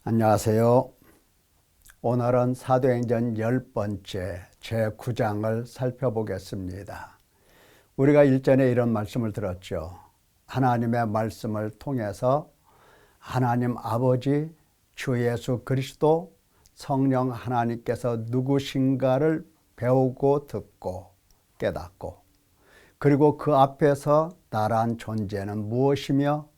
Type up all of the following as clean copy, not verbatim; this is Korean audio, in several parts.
안녕하세요. 오늘은 사도행전 10번째 제9장을 살펴보겠습니다. 우리가 일전에 이런 말씀을 들었죠. 하나님의 말씀을 통해서 하나님 아버지, 주 예수 그리스도, 성령 하나님께서 누구신가를 배우고 듣고 깨닫고, 그리고 그 앞에서 나란 존재는 무엇이며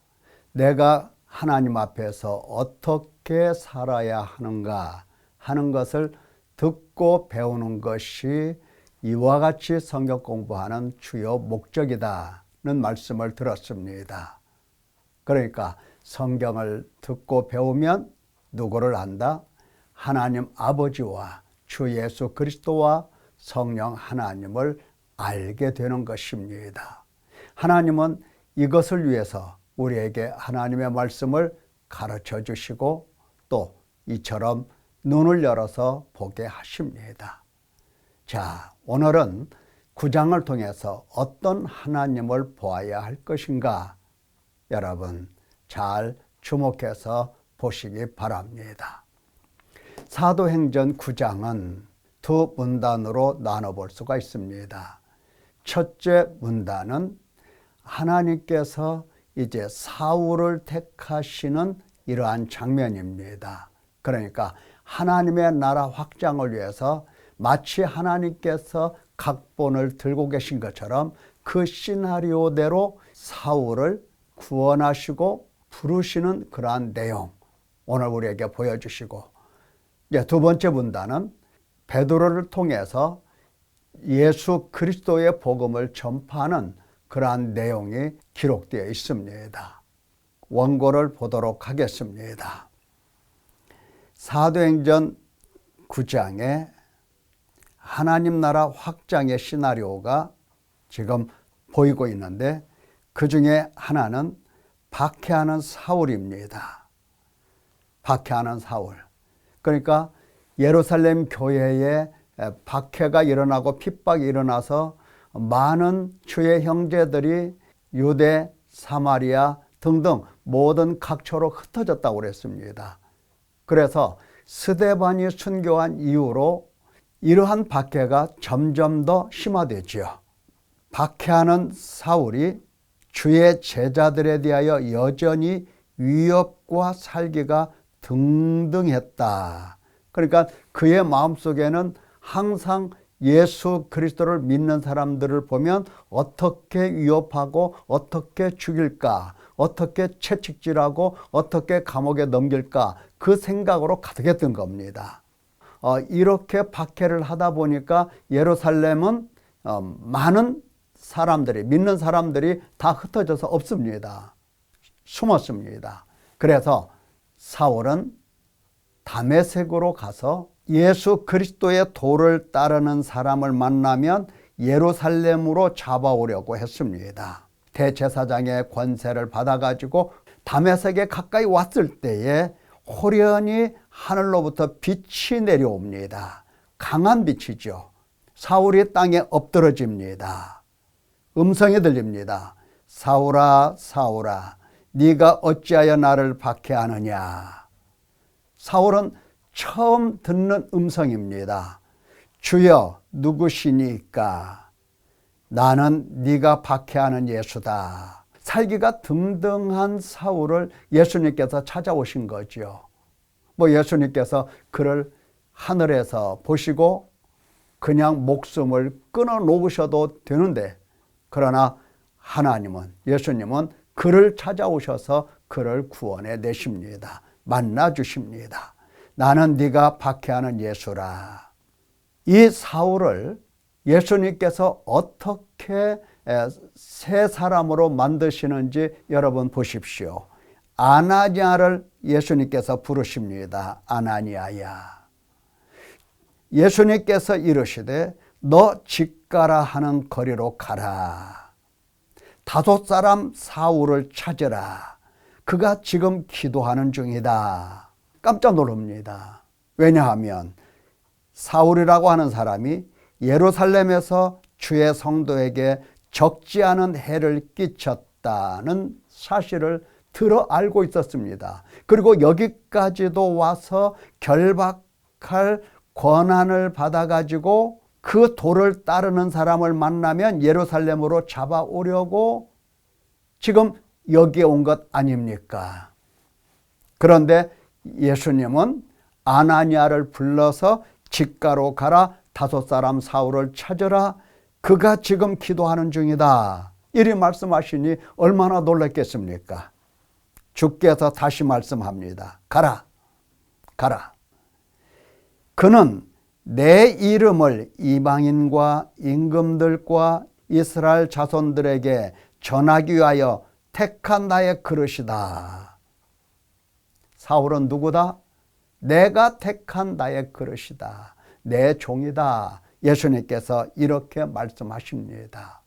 내가 하나님 앞에서 어떻게 살아야 하는가 하는 것을 듣고 배우는 것이 이와 같이 성경 공부하는 주요 목적이다는 말씀을 들었습니다. 그러니까 성경을 듣고 배우면 누구를 안다? 하나님 아버지와 주 예수 그리스도와 성령 하나님을 알게 되는 것입니다. 하나님은 이것을 위해서 우리에게 하나님의 말씀을 가르쳐 주시고 또 이처럼 눈을 열어서 보게 하십니다. 자, 오늘은 9장을 통해서 어떤 하나님을 보아야 할 것인가 여러분 잘 주목해서 보시기 바랍니다. 사도행전 9장은 두 문단으로 나눠볼 수가 있습니다. 첫째 문단은 하나님께서 이제 사울을 택하시는 이러한 장면입니다. 그러니까 하나님의 나라 확장을 위해서 마치 하나님께서 각본을 들고 계신 것처럼 그 시나리오대로 사울을 구원하시고 부르시는 그러한 내용 오늘 우리에게 보여주시고, 이제 두 번째 문단은 베드로를 통해서 예수 그리스도의 복음을 전파하는 그러한 내용이 기록되어 있습니다. 원고를 보도록 하겠습니다. 사도행전 9장에 하나님 나라 확장의 시나리오가 지금 보이고 있는데 그 중에 하나는 박해하는 사울입니다. 박해하는 사울. 그러니까 예루살렘 교회에 박해가 일어나고 핍박이 일어나서 많은 주의 형제들이 유대, 사마리아 등등 모든 각처로 흩어졌다고 그랬습니다. 그래서 스데반이 순교한 이후로 이러한 박해가 점점 더 심화되죠. 박해하는 사울이 주의 제자들에 대하여 여전히 위협과 살기가 등등했다. 그러니까 그의 마음속에는 항상 예수 그리스도를 믿는 사람들을 보면 어떻게 위협하고 어떻게 죽일까, 어떻게 채찍질하고 어떻게 감옥에 넘길까 그 생각으로 가득했던 겁니다. 이렇게 박해를 하다 보니까 예루살렘은 많은 사람들이, 믿는 사람들이 다 흩어져서 없습니다. 숨었습니다. 그래서 사울은 다메섹으로 가서 예수 그리스도의 도를 따르는 사람을 만나면 예루살렘으로 잡아오려고 했습니다. 대제사장의 권세를 받아가지고 다메섹에 가까이 왔을 때에 호련히 하늘로부터 빛이 내려옵니다. 강한 빛이죠. 사울이 땅에 엎드러집니다. 음성이 들립니다. 사울아, 사울아, 네가 어찌하여 나를 박해하느냐. 사울은 처음 듣는 음성입니다. 주여 누구시니까? 나는 네가 박해하는 예수다. 살기가 등등한 사울을 예수님께서 찾아오신 거죠. 예수님께서 그를 하늘에서 보시고 그냥 목숨을 끊어 놓으셔도 되는데, 그러나 하나님은, 예수님은 그를 찾아오셔서 그를 구원해 내십니다. 만나 주십니다. 나는 네가 박해하는 예수라. 이 사울을 예수님께서 어떻게 새 사람으로 만드시는지 여러분 보십시오. 아나니아를 예수님께서 부르십니다. 아나니아야. 예수님께서 이르시되 너 집가라 하는 거리로 가라. 5 사람 사울을 찾으라. 그가 지금 기도하는 중이다. 깜짝 놀랍니다. 왜냐하면 사울이라고 하는 사람이 예루살렘에서 주의 성도에게 적지 않은 해를 끼쳤다는 사실을 들어 알고 있었습니다. 그리고 여기까지도 와서 결박할 권한을 받아가지고 그 도를 따르는 사람을 만나면 예루살렘으로 잡아오려고 지금 여기에 온 것 아닙니까? 그런데 예수님은 아나니아를 불러서 직가로 가라, 다섯 사람 사울을 찾으라, 그가 지금 기도하는 중이다, 이리 말씀하시니 얼마나 놀랐겠습니까? 주께서 다시 말씀합니다. 가라, 가라. 그는 내 이름을 이방인과 임금들과 이스라엘 자손들에게 전하기 위하여 택한 나의 그릇이다. 사울은 누구다? 내가 택한 나의 그릇이다. 내 종이다. 예수님께서 이렇게 말씀하십니다.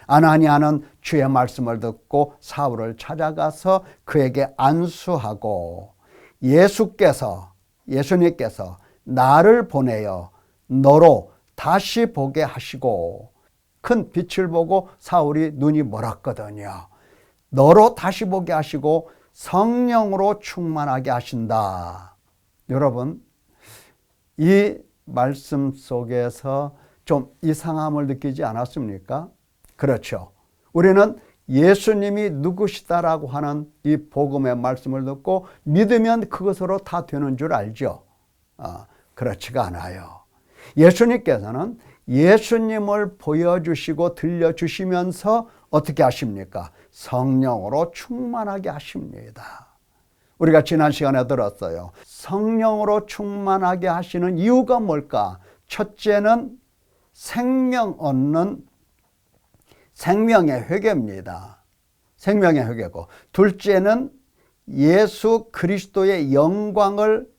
아나니아는 주의 말씀을 듣고 사울을 찾아가서 그에게 안수하고 예수님께서 나를 보내어 너로 다시 보게 하시고, 큰 빛을 보고 사울이 눈이 멀었거든요. 너로 다시 보게 하시고 성령으로 충만하게 하신다. 여러분, 이 말씀 속에서 좀 이상함을 느끼지 않았습니까? 그렇죠. 우리는 예수님이 누구시다라고 하는 이 복음의 말씀을 듣고 믿으면 그것으로 다 되는 줄 알죠. 그렇지가 않아요. 예수님께서는 예수님을 보여주시고 들려주시면서 어떻게 하십니까? 성령으로 충만하게 하십니다. 우리가 지난 시간에 들었어요. 성령으로 충만하게 하시는 이유가 뭘까? 첫째는 생명 얻는 생명의 회개입니다. 생명의 회개고, 둘째는 예수 그리스도의 영광을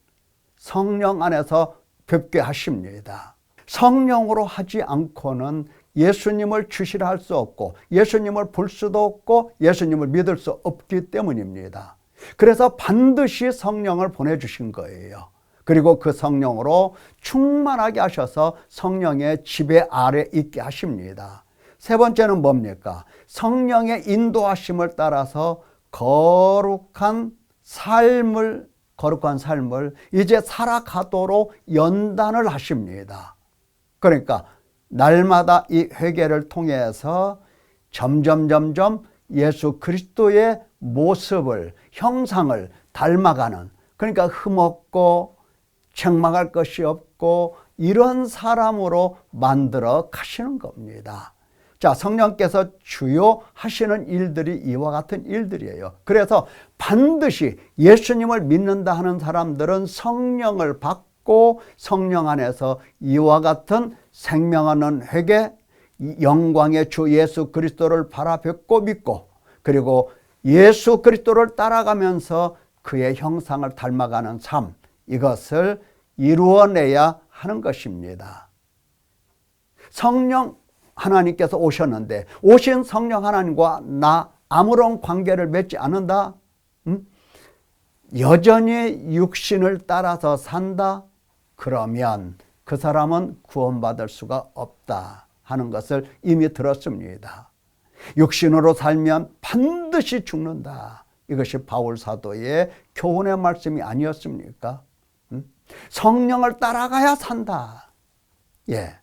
성령 안에서 뵙게 하십니다. 성령으로 하지 않고는 예수님을 주시라 할 수 없고 예수님을 볼 수도 없고 예수님을 믿을 수 없기 때문입니다. 그래서 반드시 성령을 보내주신 거예요. 그리고 그 성령으로 충만하게 하셔서 성령의 지배 아래 있게 하십니다. 세 번째는 뭡니까? 성령의 인도하심을 따라서 거룩한 삶을 이제 살아가도록 연단을 하십니다. 그러니까 날마다 이 회개를 통해서 점점 예수 그리스도의 모습을, 형상을 닮아가는, 그러니까 흠없고 책망할 것이 없고 이런 사람으로 만들어 가시는 겁니다. 자, 성령께서 주요 하시는 일들이 이와 같은 일들이에요. 그래서 반드시 예수님을 믿는다 하는 사람들은 성령을 받고 성령 안에서 이와 같은 생명하는 회개, 영광의 주 예수 그리스도를 바라뵙고 믿고, 그리고 예수 그리스도를 따라가면서 그의 형상을 닮아가는 삶, 이것을 이루어내야 하는 것입니다. 성령 하나님께서 오셨는데 오신 성령 하나님과 나 아무런 관계를 맺지 않는다? 여전히 육신을 따라서 산다? 그러면 그 사람은 구원받을 수가 없다 하는 것을 이미 들었습니다. 육신으로 살면 반드시 죽는다. 이것이 바울 사도의 교훈의 말씀이 아니었습니까? 성령을 따라가야 산다. 예.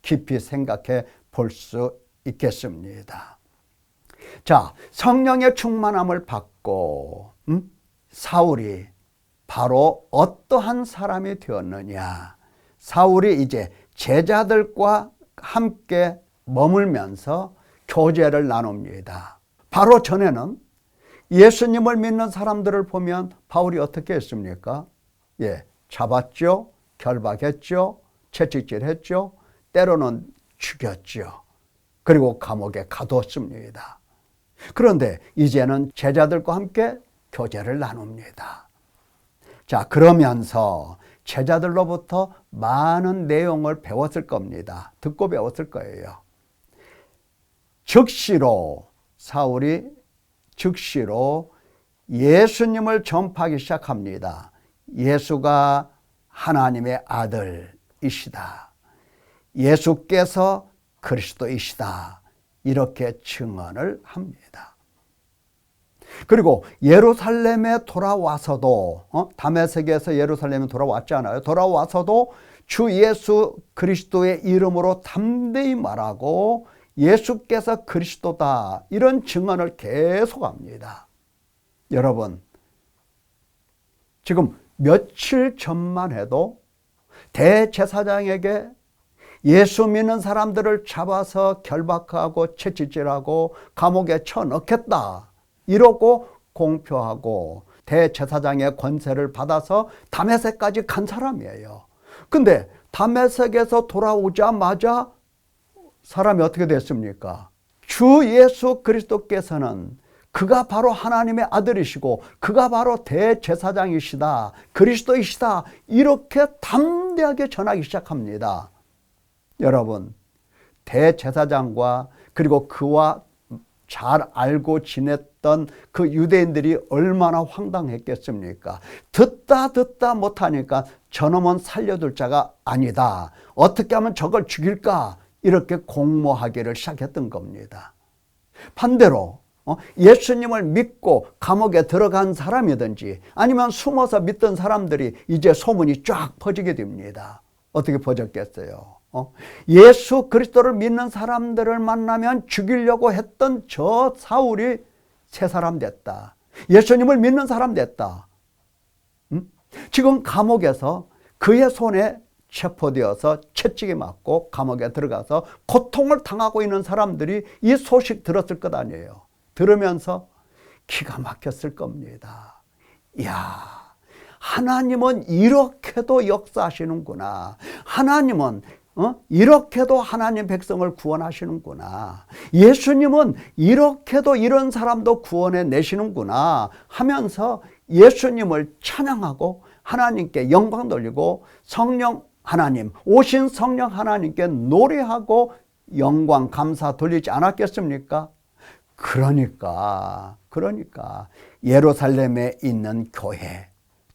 깊이 생각해 볼 수 있겠습니다. 자, 성령의 충만함을 받고 사울이 바로 어떠한 사람이 되었느냐. 사울이 이제 제자들과 함께 머물면서 교제를 나눕니다. 바로 전에는 예수님을 믿는 사람들을 보면 바울이 어떻게 했습니까? 예, 잡았죠, 결박했죠, 채찍질했죠, 때로는 죽였죠. 그리고 감옥에 가뒀습니다. 그런데 이제는 제자들과 함께 교제를 나눕니다. 자, 그러면서 제자들로부터 많은 내용을 배웠을 겁니다. 듣고 배웠을 거예요. 사울이 즉시로 예수님을 전파하기 시작합니다. 예수가 하나님의 아들이시다. 예수께서 그리스도이시다. 이렇게 증언을 합니다. 그리고 예루살렘에 돌아와서도 다메섹에서 예루살렘에 돌아왔잖아요. 돌아와서도 주 예수 그리스도의 이름으로 담대히 말하고 예수께서 그리스도다, 이런 증언을 계속합니다. 여러분, 지금 며칠 전만 해도 대제사장에게 예수 믿는 사람들을 잡아서 결박하고 채찍질하고 감옥에 쳐넣겠다, 이러고 공표하고 대제사장의 권세를 받아서 다메섹까지 간 사람이에요. 근데 다메섹에서 돌아오자마자 사람이 어떻게 됐습니까? 주 예수 그리스도께서는 그가 바로 하나님의 아들이시고 그가 바로 대제사장이시다, 그리스도이시다, 이렇게 담대하게 전하기 시작합니다. 여러분, 대제사장과 그리고 그와 잘 알고 지냈던 그 유대인들이 얼마나 황당했겠습니까? 듣다 못하니까 저놈은 살려둘 자가 아니다, 어떻게 하면 저걸 죽일까, 이렇게 공모하기를 시작했던 겁니다. 반대로 예수님을 믿고 감옥에 들어간 사람이든지 아니면 숨어서 믿던 사람들이 이제 소문이 쫙 퍼지게 됩니다. 어떻게 퍼졌겠어요? 예수 그리스도를 믿는 사람들을 만나면 죽이려고 했던 저 사울이 새 사람 됐다, 예수님을 믿는 사람 됐다. 지금 감옥에서 그의 손에 체포되어서 채찍에 맞고 감옥에 들어가서 고통을 당하고 있는 사람들이 이 소식 들었을 것 아니에요. 들으면서 기가 막혔을 겁니다. 이야, 하나님은 이렇게도 역사하시는구나. 하나님은 이렇게도 하나님 백성을 구원하시는구나. 예수님은 이렇게도 이런 사람도 구원해 내시는구나 하면서 예수님을 찬양하고 하나님께 영광 돌리고 성령 하나님, 오신 성령 하나님께 노래하고 영광 감사 돌리지 않았겠습니까? 그러니까 예루살렘에 있는 교회,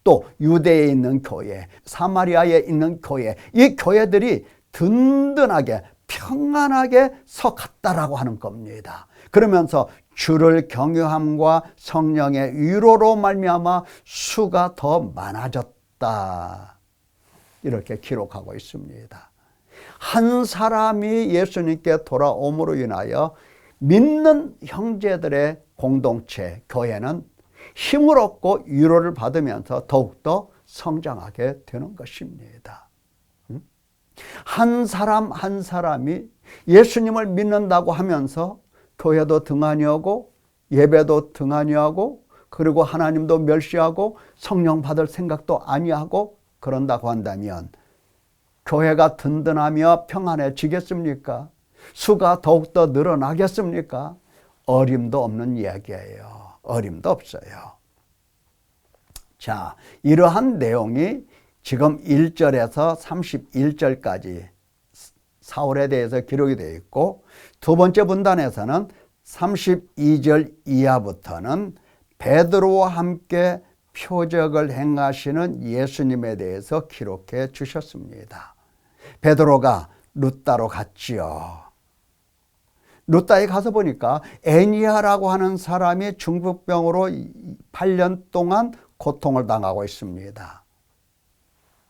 또 유대에 있는 교회, 사마리아에 있는 교회, 이 교회들이 든든하게 평안하게 서갔다라고 하는 겁니다. 그러면서 주를 경유함과 성령의 위로로 말미암아 수가 더 많아졌다, 이렇게 기록하고 있습니다. 한 사람이 예수님께 돌아옴으로 인하여 믿는 형제들의 공동체, 교회는 힘을 얻고 위로를 받으면서 더욱더 성장하게 되는 것입니다. 한 사람 한 사람이 예수님을 믿는다고 하면서 교회도 등한히 하고 예배도 등한히 하고 그리고 하나님도 멸시하고 성령 받을 생각도 아니하고 그런다고 한다면 교회가 든든하며 평안해지겠습니까? 수가 더욱더 늘어나겠습니까? 어림도 없는 이야기예요. 어림도 없어요. 자, 이러한 내용이 지금 1절에서 31절까지 사울에 대해서 기록이 되어 있고, 두 번째 분단에서는 32절 이하부터는 베드로와 함께 표적을 행하시는 예수님에 대해서 기록해 주셨습니다. 베드로가 룻다로 갔지요. 룻다에 가서 보니까 애니아라고 하는 사람이 중풍병으로 8년 동안 고통을 당하고 있습니다.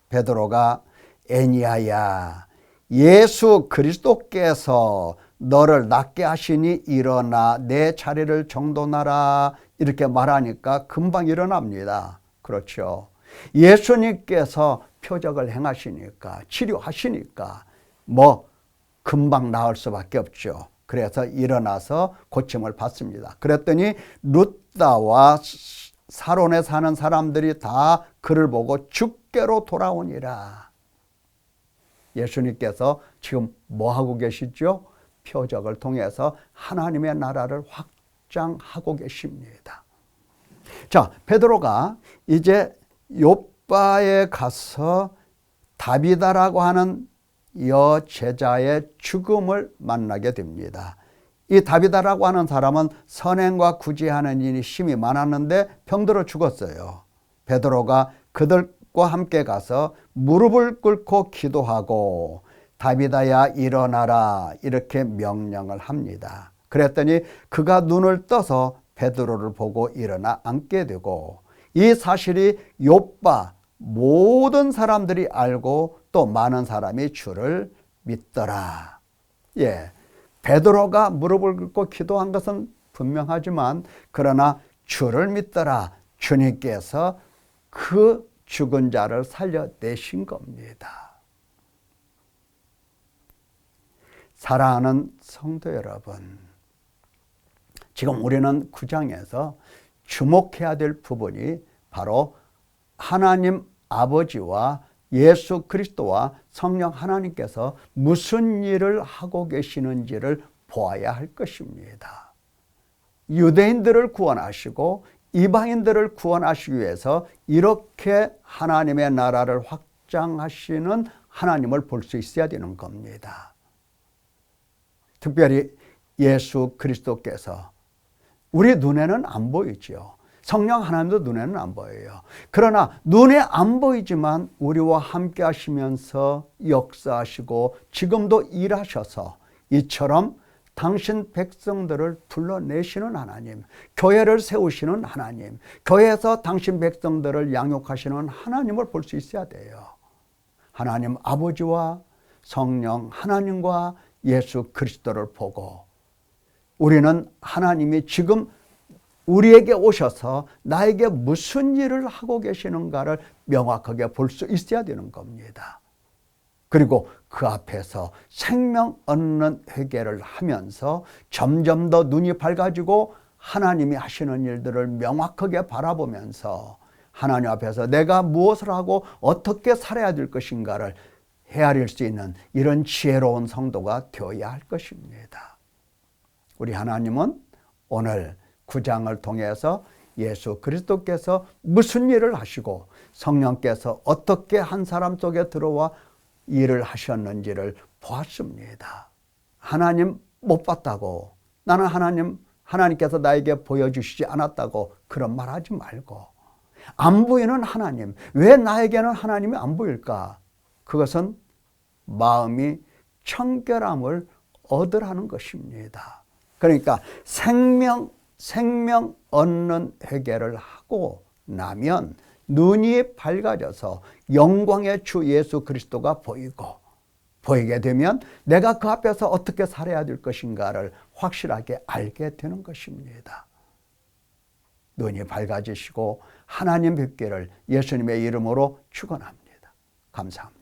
베드로가 애니아야, 예수 그리스도께서 너를 낫게 하시니 일어나 내 자리를 정돈하라, 이렇게 말하니까 금방 일어납니다. 그렇죠. 예수님께서 표적을 행하시니까, 치료하시니까 금방 나을 수밖에 없죠. 그래서 일어나서 고침을 받습니다. 그랬더니 룻다와 사론에 사는 사람들이 다 그를 보고 주께로 돌아오니라. 예수님께서 지금 뭐 하고 계시죠? 표적을 통해서 하나님의 나라를 확장하고 계십니다. 자, 베드로가 이제 요바에 가서 다비다라고 하는 여제자의 죽음을 만나게 됩니다. 이 다비다라고 하는 사람은 선행과 구제하는 일이 심히 많았는데 병들어 죽었어요. 베드로가 그들과 함께 가서 무릎을 꿇고 기도하고 다비다야 일어나라, 이렇게 명령을 합니다. 그랬더니 그가 눈을 떠서 베드로를 보고 일어나 앉게 되고, 이 사실이 욥바 모든 사람들이 알고 또 많은 사람이 주를 믿더라. 예, 베드로가 무릎을 꿇고 기도한 것은 분명하지만 그러나 주를 믿더라. 주님께서 그 죽은 자를 살려내신 겁니다. 사랑하는 성도 여러분, 지금 우리는 9장에서 주목해야 될 부분이 바로 하나님 아버지와 예수 그리스도와 성령 하나님께서 무슨 일을 하고 계시는지를 보아야 할 것입니다. 유대인들을 구원하시고 이방인들을 구원하시기 위해서 이렇게 하나님의 나라를 확장하시는 하나님을 볼 수 있어야 되는 겁니다. 특별히 예수 그리스도께서 우리 눈에는 안 보이죠. 성령 하나님도 눈에는 안 보여요. 그러나 눈에 안 보이지만 우리와 함께 하시면서 역사하시고 지금도 일하셔서 이처럼 당신 백성들을 불러내시는 하나님, 교회를 세우시는 하나님, 교회에서 당신 백성들을 양육하시는 하나님을 볼 수 있어야 돼요. 하나님 아버지와 성령 하나님과 예수 그리스도를 보고 우리는 하나님이 지금 우리에게 오셔서 나에게 무슨 일을 하고 계시는가를 명확하게 볼 수 있어야 되는 겁니다. 그리고 그 앞에서 생명 얻는 회개를 하면서 점점 더 눈이 밝아지고 하나님이 하시는 일들을 명확하게 바라보면서 하나님 앞에서 내가 무엇을 하고 어떻게 살아야 될 것인가를 헤아릴 수 있는 이런 지혜로운 성도가 되어야 할 것입니다. 우리 하나님은 오늘 9장을 통해서 예수 그리스도께서 무슨 일을 하시고 성령께서 어떻게 한 사람 속에 들어와 일을 하셨는지를 보았습니다. 하나님 못 봤다고, 나는 하나님께서 나에게 보여주시지 않았다고 그런 말 하지 말고, 안 보이는 하나님, 왜 나에게는 하나님이 안 보일까? 그것은 마음이 청결함을 얻으라는 것입니다. 그러니까 생명 얻는 회개를 하고 나면 눈이 밝아져서 영광의 주 예수 그리스도가 보이게 되면 내가 그 앞에서 어떻게 살아야 될 것인가를 확실하게 알게 되는 것입니다. 눈이 밝아지시고 하나님 뵙기를 예수님의 이름으로 축원합니다. 감사합니다.